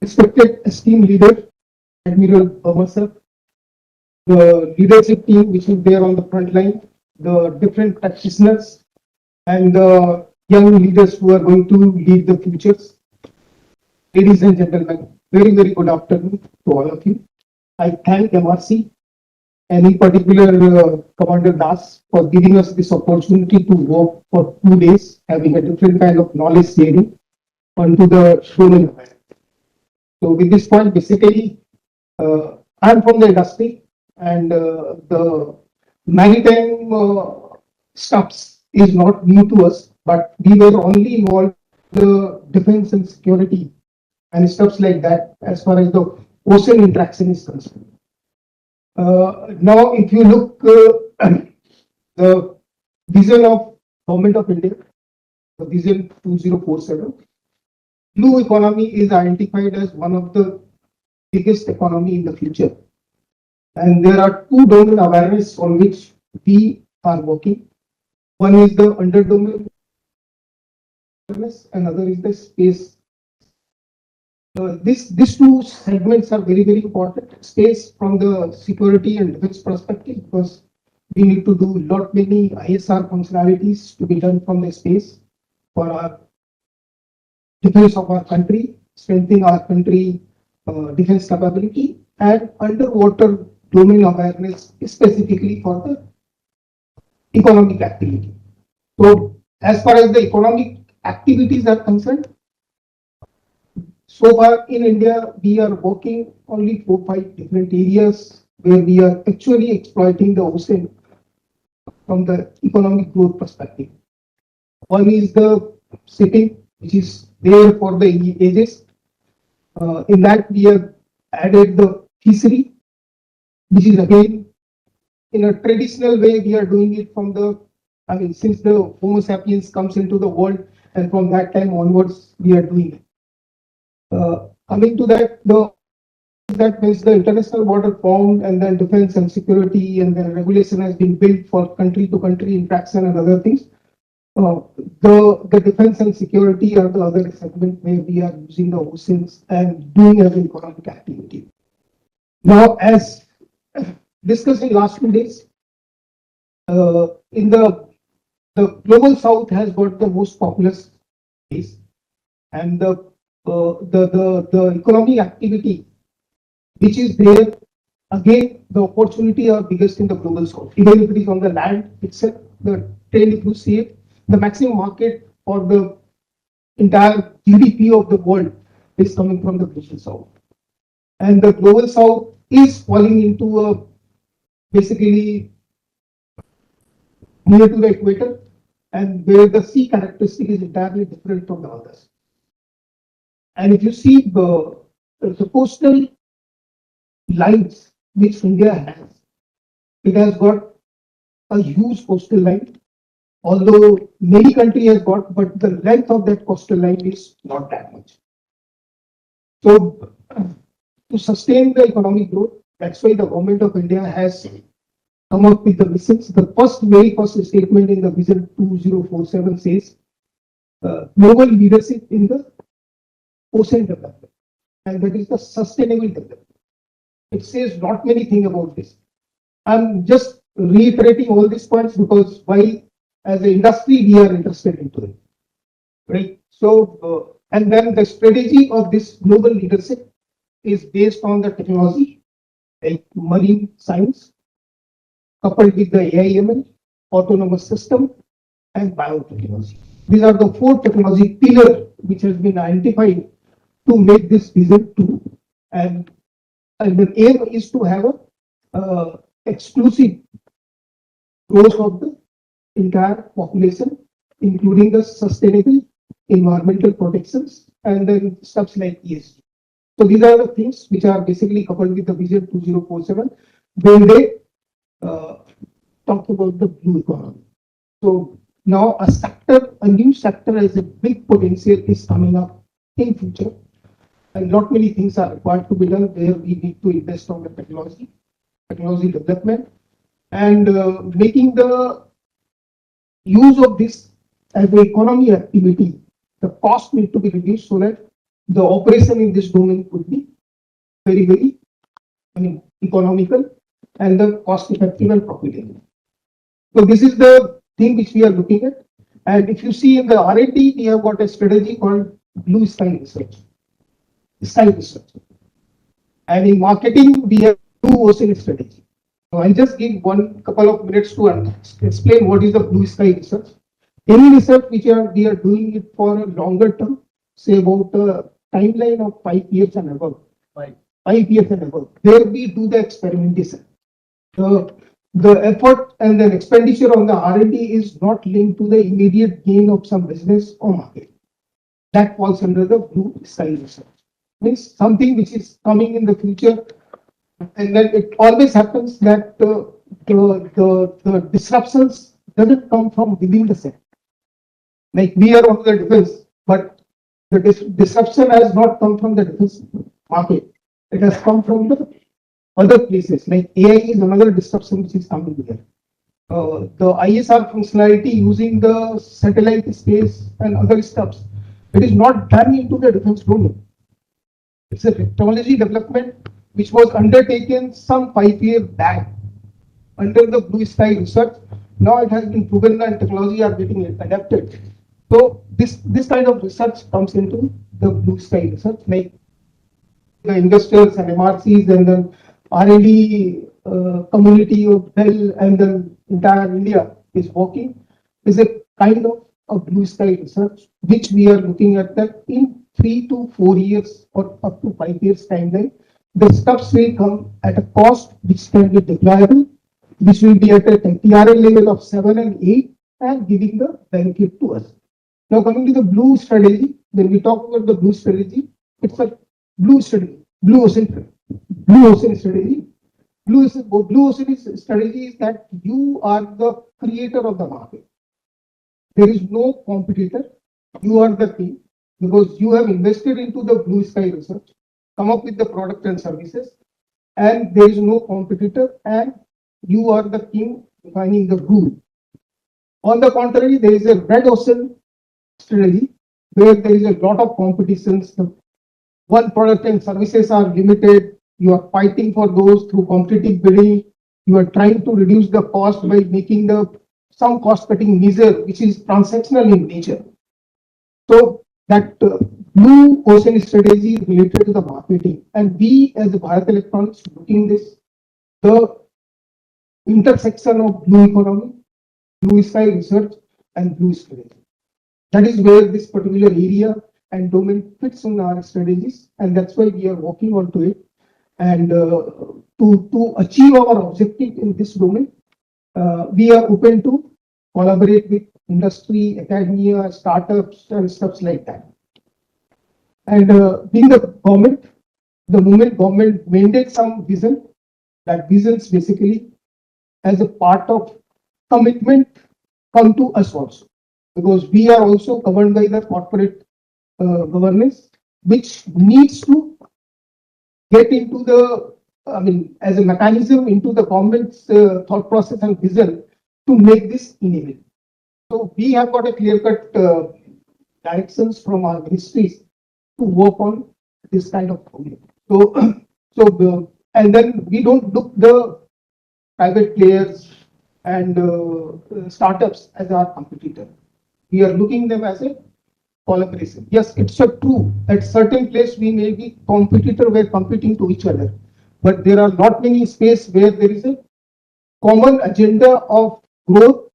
respected esteemed leader, Admiral Bharat, the leadership team which is there on the front line, the different practitioners, and the young leaders who are going to lead the futures. Ladies and gentlemen, very, very good afternoon to all of you. I thank MRC and in particular Commander Das for giving us this opportunity to work for 2 days, having a different kind of knowledge sharing onto the domain. So with this point, basically, I'm from the industry and the maritime stuffs is not new to us, but we were only involved in the defense and security and stuffs like that as far as the ocean interaction is concerned. Now, if you look the vision of Government of India, the vision 2047, blue economy is identified as one of the biggest economy in the future. And there are two domain awareness on which we are working. One is the under domain awareness, and another is the space. These two segments are very, very important. Space from the security and defense perspective, because we need to do many ISR functionalities to be done from the space for our defense of our country, strengthening our country defense capability, and underwater domain awareness specifically for the economic activity. So as far as the economic activities are concerned, so far in India, we are working only 4-5 different areas where we are actually exploiting the ocean from the economic growth perspective. One is the shipping, which is there for the ages. In that, we have added the fishery, which is again in a traditional way. We are doing it from the, since the Homo sapiens comes into the world, and from that time onwards, we are doing it. Coming to that, that means the international border formed, and then defense and security, and then regulation has been built for country to country interaction and other things. The defense and security are the other segment where we are using the oceans and doing as an economic activity. Now, as discussed in last 2 days, in the global south has got the most populous place, and the economic activity which is there, again the opportunity are biggest in the global south. Even if it is on the land itself, the trade, if you see it, the maximum market for the entire GDP of the world is coming from the global south, and the global south is falling into a basically near to the equator, and where the sea characteristic is entirely different from the others. And if you see the coastal lines which India has, it has got a huge coastal line, although many countries has got, but the length of that coastal line is not that much. So to sustain the economic growth, that's why the Government of India has come up with the missions. The very first statement in the Vision 2047 says global leadership in the ocean development, and that is the sustainable development. It says not many things about this. I'm just reiterating all these points because why, as an industry, we are interested into it, right? So, and then the strategy of this global leadership is based on the technology, like marine science, coupled with the AI/ML, autonomous system, and biotechnology. These are the 4 technology pillars which has been identified to make this vision 2, and the aim is to have a exclusive growth of the entire population, including the sustainable environmental protections and then stuff like ESG. So these are the things which are basically coupled with the Vision 2047 when they talk about the blue economy. So now a new sector has a big potential is coming up in future. And not many things are required to be done where we need to invest on the technology development, and making the use of this as an economy activity. The cost need to be reduced so that the operation in this domain could be very, very, economical and the cost effective and profitable. So this is the thing which we are looking at. And if you see in the R&D, we have got a strategy called Blue Sky Research. Sky Research. And in marketing, we have Blue Ocean strategy. So I'll just give one couple of minutes to explain what is the Blue Sky Research. Any research which we are doing it for a longer term, say about a timeline of 5 years and above. 5 years and above, where we do the experimentation. The effort and the expenditure on the R&D is not linked to the immediate gain of some business or market. That falls under the Blue Sky Research. Means something which is coming in the future, and then it always happens that the disruptions doesn't come from within the sector. Like we are on the defense, but the disruption has not come from the defense market. It has come from the other places. Like AI is another disruption which is coming here. The ISR functionality using the satellite space and other stuffs, it is not done into the defense domain. It's a technology development which was undertaken some 5 years back under the Blue Sky Research. Now it has been proven that technology are getting adapted. So this kind of research comes into the Blue Sky Research, like the industrials and MRCs and the R&D community of Bell and the entire India is working, is a kind of a Blue Sky Research which we are looking at that in 3 to 4 years or up to 5 years timeline, the stuffs will come at a cost which can be deployable, which will be at a TRL level of 7 and 8 and giving the benefit to us. Now coming to the blue strategy, when we talk about the blue strategy, it's a blue strategy, blue ocean strategy. Blue ocean strategy is that you are the creator of the market. There is no competitor. You are the king because you have invested into the Blue Sky Research, come up with the product and services, and there is no competitor, and you are the king defining the rule. On the contrary, there is a red ocean strategy where there is a lot of competitions. One product and services are limited. You are fighting for those through competitive bidding. You are trying to reduce the cost by making some cost cutting measure which is transactional in nature. So that blue ocean strategy is related to the marketing, and we as Bharat Electronics looking this the intersection of blue economy, Blue Sky Research, and blue strategy. That is where this particular area and domain fits in our strategies, and that's why we are working on to it. And to achieve our objective in this domain, we are open to collaborate with industry, academia, startups, and stuff like that. And being the government, the moment government mandates some vision, that visions basically as a part of commitment come to us also, because we are also governed by the corporate governance, which needs to get into the, as a mechanism into the government's thought process and vision to make this enable. So we have got a clear-cut directions from our ministries to work on this kind of problem. So, and then we don't look the private players and startups as our competitor. We are looking them as a collaboration. Yes, it's a true. At certain place we may be competitor, we're competing to each other, but there are not many space where there is a common agenda of growth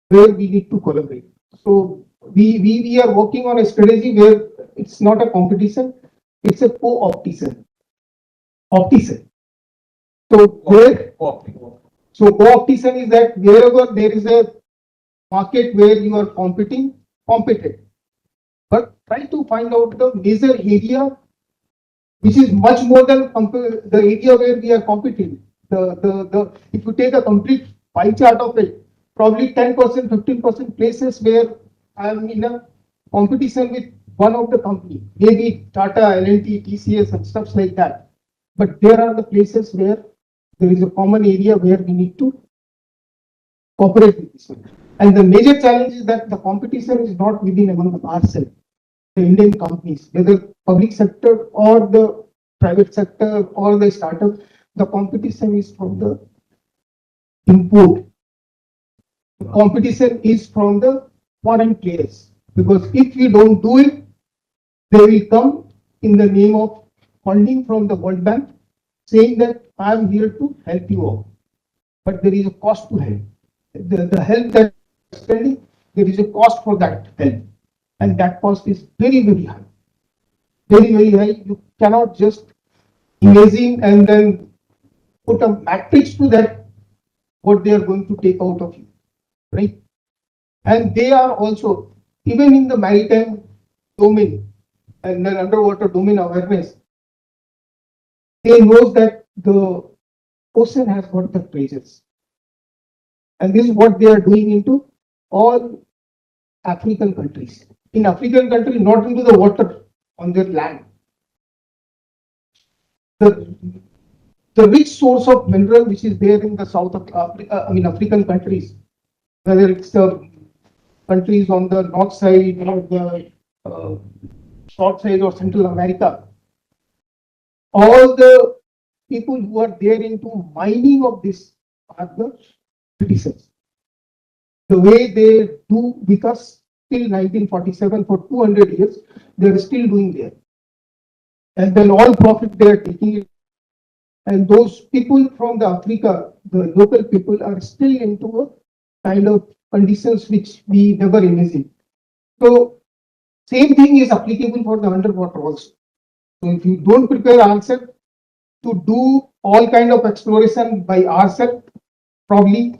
where we need to collaborate. So we are working on a strategy where it's not a competition, it's a co-optition. So where co-optition is that wherever there is a market where you are competing, but try to find out the major area which is much more than the area where we are competing. If you take a complete pie chart of it, probably 10%, 15% places where I am in a competition with one of the company, maybe Tata, L&T, TCS, and stuff like that. But there are the places where there is a common area where we need to cooperate with this one. And the major challenge is that the competition is not within among ourselves. the Indian companies, whether public sector or the private sector or the startup, the competition is from the import. The competition is from the foreign players. Because if we don't do it, they will come in the name of funding from the World Bank, saying that I am here to help you out. But there is a cost to help. The help that is spending, there is a cost for that help. And that cost is very, very high. Very, very high. You cannot just imagine and then put a matrix to that, what they are going to take out of you, right? And they are also, even in the maritime domain and then underwater domain awareness, they know that the ocean has got the treasures. And this is what they are doing into all African countries. In African countries, not into the water, on their land. The rich source of mineral which is there in the south of Africa, African countries, whether it's the countries on the north side or the south side or Central America, all the people who are there into mining of this are the citizens. The way they do with us till 1947 for 200 years, they are still doing there. And then all profit they are taking it. And those people from the Africa, the local people, are still into a kind of conditions which we never imagined. So same thing is applicable for the underwater also. So if you don't prepare ourselves to do all kind of exploration by ourselves, probably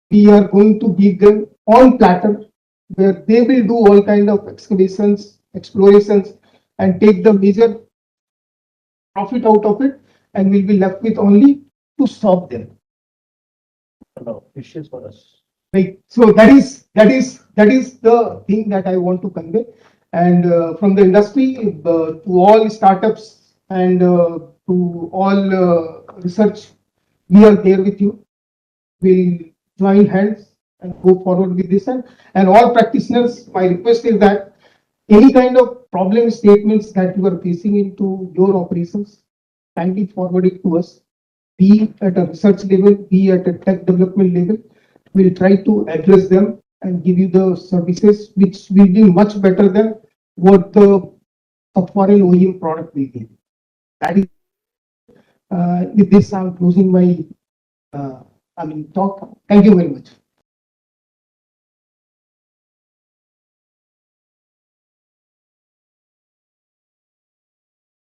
we are going to give them on platter where they will do all kind of excavations, explorations, and take the major profit out of it, and we'll be left with only to stop them. No, issues for us. Right. So that is the thing that I want to convey. And from the industry to all startups and to all research, we are there with you. We'll join hands and go forward with this. And all practitioners, my request is that any kind of problem statements that you are facing into your operations, kindly forward it to us, be at a research level, be at a tech development level. We'll try to address them and give you the services which will be much better than what a foreign OEM product will be. That is, with this, I'm closing my talk. Thank you very much.